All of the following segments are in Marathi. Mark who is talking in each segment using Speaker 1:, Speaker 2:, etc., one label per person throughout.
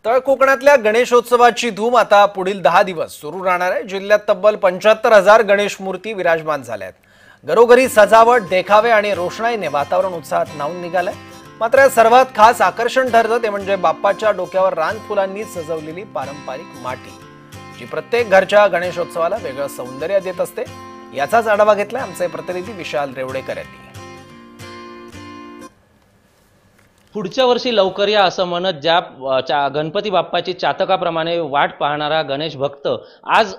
Speaker 1: तळ कोकणातल्या गणेशोत्सवाची धूम आता पुढील 10 दिवस सुरू राहणार आहे। जिल्ह्यात तब्बल 75,000 गणेश मूर्ती विराजमान झाल्या आहेत। घरोघरी सजावट, देखावे आणि रोषणाईने वातावरण उत्साहात न्हाऊन निघालंय। मात्र सर्वात खास आकर्षण ठरतं ते म्हणजे बाप्पाच्या डोक्यावर रानफुलांनी सजवलेली पारंपरिक माटी, जी प्रत्येक घरच्या गणेशोत्सवाला वेगळं सौंदर्य देत असते। याचाच आढावा घेतलाय आमचे प्रतिनिधी विशाल रेवडेकर यांनी।
Speaker 2: पुढच्या वर्षी लवकर या असं म्हणत ज्या गणपती बाप्पाची चातकाप्रमाणे वाट पाहणारा गणेश भक्त आज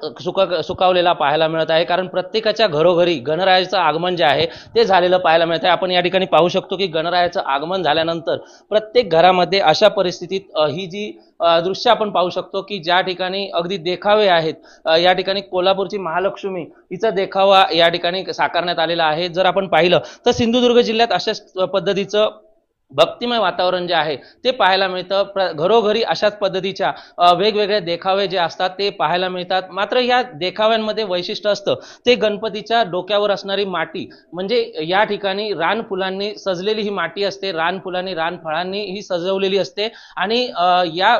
Speaker 2: सुकावलेला पाहायला मिळत आहे। कारण प्रत्येकाच्या घरोघरी गणरायाचं आगमन जे आहे ते झालेलं पाहायला मिळत आहे। आपण या ठिकाणी पाहू शकतो की गणरायाचं आगमन झाल्यानंतर प्रत्येक घरामध्ये अशा परिस्थितीत ही जी दृश्य आपण पाहू शकतो की ज्या ठिकाणी अगदी देखावे आहेत, या ठिकाणी कोल्हापूरची महालक्ष्मी हिचा देखावा या ठिकाणी साकारण्यात आलेला आहे। जर आपण पाहिलं तर सिंधुदुर्ग जिल्ह्यात अशाच पद्धतीचं भक्तिमय वातावरण जे आहे ते पाहायला मिळतं। घरोघरी अशाच पद्धतीच्या वेगवेगळे देखावे जे असतात ते पाहायला मिळतात। मात्र या देखाव्यांमध्ये वैशिष्ट्य असतं ते गणपतीच्या डोक्यावर असणारी माटी, म्हणजे या ठिकाणी रानफुलांनी सजलेली ही माटी असते। रानफुलांनी, रानफळांनी ही सजवलेली असते आणि या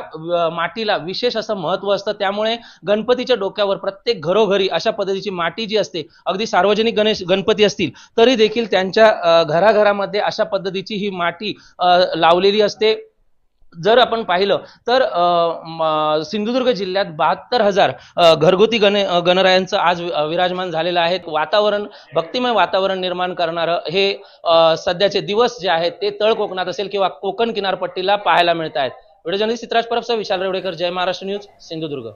Speaker 2: मातीला विशेष असं महत्त्व असतं। त्यामुळे गणपतीच्या डोक्यावर प्रत्येक घरोघरी अशा पद्धतीची माटी जी असते, अगदी सार्वजनिक गणपती असतील तरी देखील त्यांच्या घराघरामध्ये अशा पद्धतीची ही माटी लावलेली असते। जर आपण पाहिलं तर सिंधुदुर्ग जिल्ह्यात 72,000 घरगुती गणरायांचं आज विराजमान झालेलं आहे। वातावरण, भक्तिमय वातावरण निर्माण करणारं हे सध्याचे दिवस जे आहेत ते तळ कोकणात असेल किंवा कोकण किनारपट्टीला पाहायला मिळत आहेत। व्हिडिओ जर्नलिस्ट चित्राज परबसह विशाल रेवडेकर, जय महाराष्ट्र न्यूज, सिंधुदुर्ग।